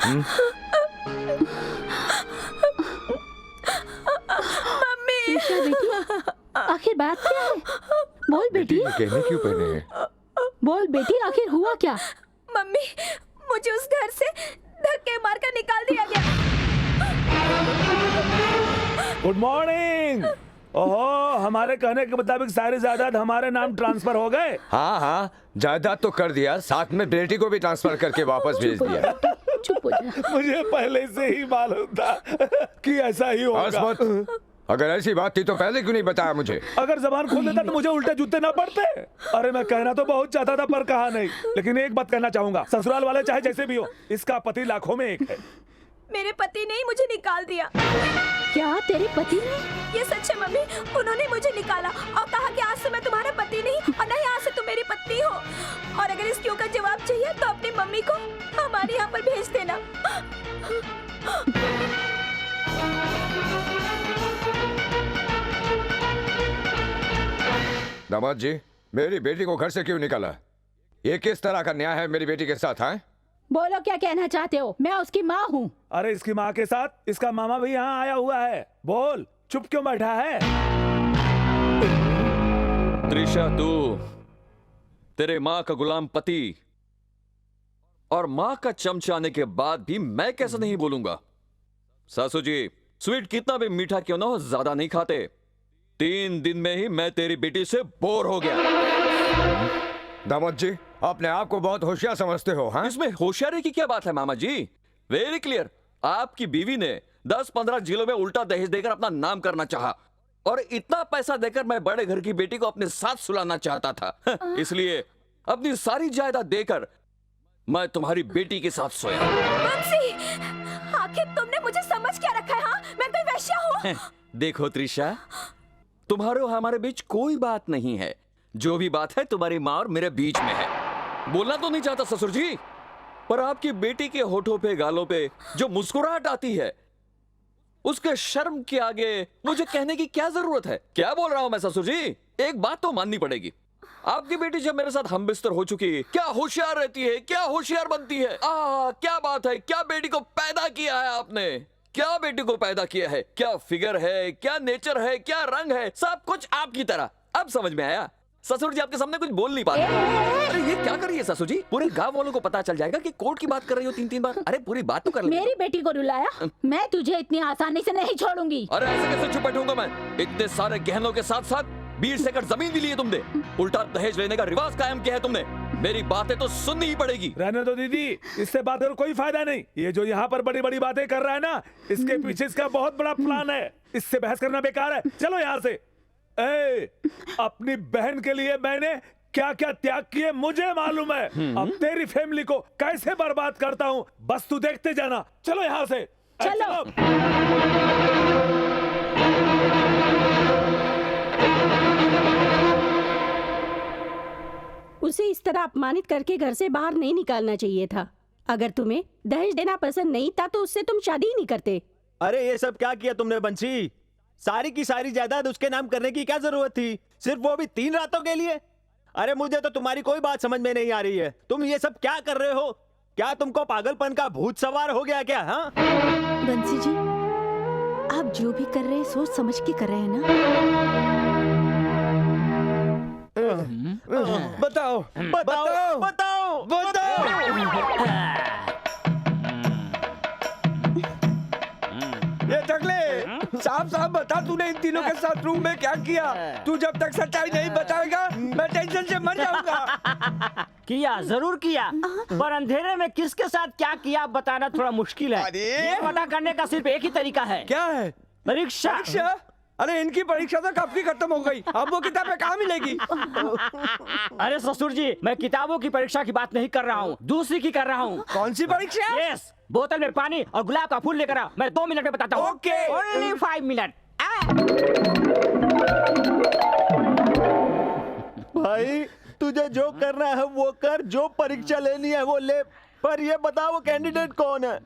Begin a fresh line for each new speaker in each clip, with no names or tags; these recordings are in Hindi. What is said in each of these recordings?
मम्मी।
त्रिशा बेटी, आखिर बात क्या है? बोल बेटी।
कहने क्यों पहने हैं?
बोल बेटी, आखिर हुआ क्या?
मम्मी, मुझे उस घर से धक्के मारकर निकाल दिया गया।
Good morning. ओहो, हमारे कहने के मुताबिक सारी जायदाद हमारे नाम ट्रांसफर हो गए।
हाँ हाँ, जायदाद तो कर दिया, साथ में बेटी को भी ट्रांसफर करके वापस भेज दिया।
चुप हो जा।
मुझे पहले से ही मालूम था कि ऐसा ही
हंस
होगा।
मत। अगर ऐसी बात थी तो पहले क्यों नहीं बताया मुझे?
अगर जबान खोल देता तो मुझे उल्टे जूते ना पड़ते। अरे मैं कहना तो बहुत चाहता था पर कहा नहीं। लेकिन एक बात कहना चाहूंगा, ससुराल वाले चाहे जैसे भी हो, इसका पति लाखों में एक है।
मेरे पति ने ही मुझे निकाल दिया।
क्या तेरे पति ने?
ये सच है मम्मी, उन्होंने मुझे निकाला और कहा कि आज से मैं तुम्हारा पति नहीं और नहीं आज से तुम मेरी पत्नी हो। और अगर इस क्यों का जवाब चाहिए तो अपनी मम्मी को हमारे यहाँ पर भेज देना।
दामाद जी, मेरी बेटी को घर से क्यों निकाला? ये किस तरह का न्याय है मेरी बेटी के साथ? है
बोलो क्या कहना चाहते हो? मैं उसकी माँ हूँ।
अरे इसकी माँ के साथ इसका मामा भी यहाँ आया हुआ है। बोल, चुप क्यों बैठा है?
त्रिशा, तेरे माँ का गुलाम पति और माँ का चमचा आने के बाद भी मैं कैसे नहीं बोलूंगा? सासू जी, स्वीट कितना भी मीठा क्यों ना हो, ज्यादा नहीं खाते। 3 दिन में ही मैं तेरी बेटी से बोर हो गया।
दामाद जी, अपने आप को बहुत होशियार समझते हो। हाँ,
इसमें होशियारी की क्या बात है मामा जी? Very clear. आपकी बीवी ने 10-15 जिलों में उल्टा दहेज देकर अपना नाम करना चाहा और इतना पैसा देकर मैं बड़े घर की बेटी को अपने साथ सुलाना चाहता था। इसलिए अपनी सारी जायदाद देकर मैं तुम्हारी बेटी के साथ सोया।
बंसी, आखिर तुमने मुझे समझ क्या रखा है? हाँ, मैं कोई वैश्या हूँ?
देखो त्रिशा, तुम्हारे और हमारे बीच कोई बात नहीं है। जो भी बात है तुम्हारी माँ और मेरे बीच में है। बोलना तो नहीं चाहता ससुर जी, पर आपकी बेटी के होठों पे गालों पे जो मुस्कुराहट आती है, उसके शर्म के आगे मुझे कहने की क्या जरूरत है? क्या बोल रहा हूं मैं ससुर जी? एक बात तो माननी पड़ेगी, आपकी बेटी जब मेरे साथ हमबिस्तर हो चुकी है, क्या होशियार रहती है, क्या होशियार बनती है। क्या बात है, क्या बेटी को पैदा किया है आपने, क्या बेटी को पैदा किया है, क्या फिगर है, क्या नेचर है, क्या रंग है, सब कुछ आपकी तरह। अब समझ में आया? ससुर जी आपके सामने कुछ बोल नहीं पा रहे। अरे ये क्या कर रही है ससुर जी? पूरे गांव वालों को पता चल जाएगा कि कोर्ट की बात कर रही हो 3-3 बार। अरे पूरी बात तो कर ले।
मेरी बेटी को रुलाया? मैं तुझे इतनी आसानी से नहीं छोड़ूंगी।
अरे ऐसे कैसे चुप बैठूंगा मैं? इतने सारे गहनों के साथ साथ 20 एकड़ जमीन भी ली है तुमने। उल्टा दहेज लेने का रिवाज कायम किया है तुमने। मेरी बातें तो सुननी ही पड़ेगी।
रहने दो दीदी, इससे बात कर कोई फायदा नहीं। ये जो यहाँ पर बड़ी बड़ी बातें कर रहा है ना, इसके पीछे इसका बहुत बड़ा प्लान है। इससे बहस करना बेकार है। चलो यहाँ से। अपनी बहन के लिए मैंने क्या क्या त्याग किए मुझे मालूम है। अब तेरी फैमिली को कैसे बर्बाद करता हूँ, बस तू देखते जाना। चलो यहाँ से।
चलो। उसे इस तरह अपमानित करके घर से बाहर नहीं निकालना चाहिए था। अगर तुम्हें दहेज देना पसंद नहीं था तो उससे तुम शादी ही नहीं करते।
अरे ये सब क्या किया तुमने बंसी? सारी की सारी जायदाद उसके नाम करने की क्या जरूरत थी? सिर्फ वो भी 3 रातों के लिए? अरे मुझे तो तुम्हारी कोई बात समझ में नहीं आ रही है। तुम ये सब क्या कर रहे हो? क्या तुमको पागलपन का भूत सवार हो गया क्या? हाँ
बंसी जी, आप जो भी कर रहे हैं सोच समझ के कर रहे हैं ना?
बताओ
बताओ बताओ बताओ।
ये टकले, साफ साफ बता, तूने इन तीनों के साथ रूम में क्या किया? तू जब तक सच्चाई नहीं बताएगा मैं टेंशन से मर जाऊंगा।
किया, जरूर किया, पर अंधेरे में किसके साथ क्या किया बताना थोड़ा मुश्किल है। ये पता करने का सिर्फ एक ही तरीका है।
क्या है?
परीक्षा।
अरे इनकी परीक्षा तो कब की खत्म हो गई, अब वो किताबें कहाँ मिलेगी?
अरे ससुर जी, मैं किताबों की परीक्षा की बात नहीं कर रहा हूँ, दूसरी की कर रहा हूँ।
कौन सी परीक्षा?
यस, बोतल में पानी और गुलाब का फूल लेकर आ, मैं 2 मिनट में बताता हूँ।
ओके।
Only 5 minute.
भाई तुझे जो करना है वो कर, जो परीक्षा लेनी है वो ले, पर ये बता वो कैंडिडेट कौन है?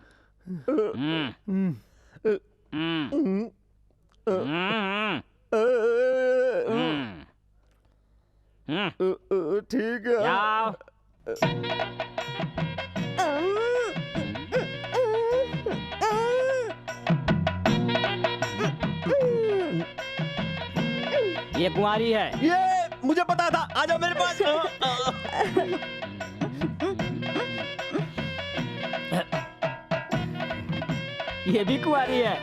ठीक है।
ये कुंवारी है।
ये मुझे पता था, आ जाओ मेरे पास।
ये भी कुंवारी है।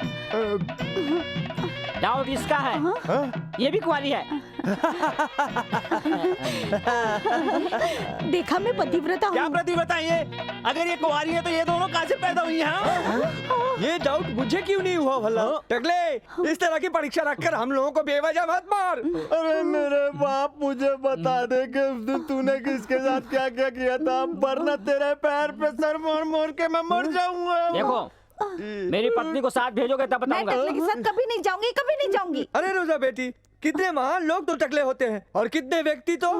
डाउट इसका है। ये भी कुंवारी है।
देखा मैं पतिव्रता
क्या
हूँ।
प्रतिव्रता ये? अगर ये कुंवारी है तो ये दोनों कहाँ से पैदा हुई हैं?
ये डाउट मुझे क्यों नहीं हुआ भला? टकले, इस तरह की परीक्षा रखकर हम लोगों को बेवजह मत मार।
अरे मेरे बाप, मुझे बता दे कि उस दिन तूने किसके साथ क्या क्या किया था, वरना तेरे पैर पे सर मोड़ मोड़ के मैं मर जाऊंगा।
देखो, मेरी पत्नी को साथ भेजोगे तब
मैं
बताऊंगा।
टकले के साथ कभी नहीं जाऊंगी, कभी नहीं जाऊंगी।
अरे रोजा बेटी, कितने महान लोग तो टकले होते हैं और कितने व्यक्ति तो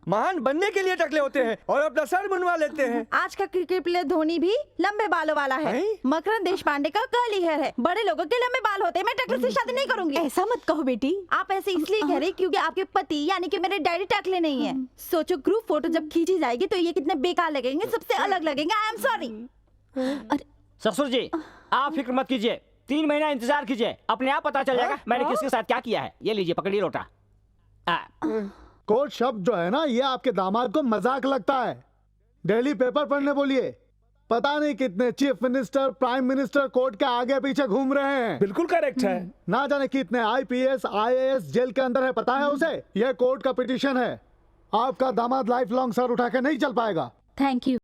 महान बनने के लिए टकले होते हैं और अपना सर मुंडवा लेते हैं।
आज का क्रिकेट प्लेयर धोनी भी लंबे बालों वाला है।
हैं?
मकरंद देशपांडे का कर्ली हेयर है। बड़े लोगों के लंबे बाल होते हैं। मैं टकले से शादी नहीं करूंगी। ऐसा मत कहो बेटी। आप ऐसे इसलिए कह रही क्योंकि आपके पति यानी कि मेरे डैडी टकले नहीं है। सोचो, ग्रुप फोटो जब खींची जाएगी तो ये कितने बेकार लगेंगे, सबसे अलग लगेंगे। I am sorry.
ससुर जी, आप फिक्र मत कीजिए, 3 महीना इंतजार कीजिए, अपने आप पता चल जाएगा मैंने किसके साथ क्या किया है। ये लीजिए, पकड़िए लोटा।
कोर्ट शब्द जो है ना, ये आपके दामाद को मजाक लगता है। डेली पेपर पढ़ने बोलिए। पता नहीं कितने chief minister, prime minister court के आगे पीछे घूम रहे हैं।
बिल्कुल करेक्ट है।
ना जाने कितने IPS, IAS जेल के अंदर है, पता है उसे? यह कोर्ट का पिटीशन है। आपका दामाद लाइफ लॉन्ग सर उठा के नहीं चल पाएगा।
Thank you.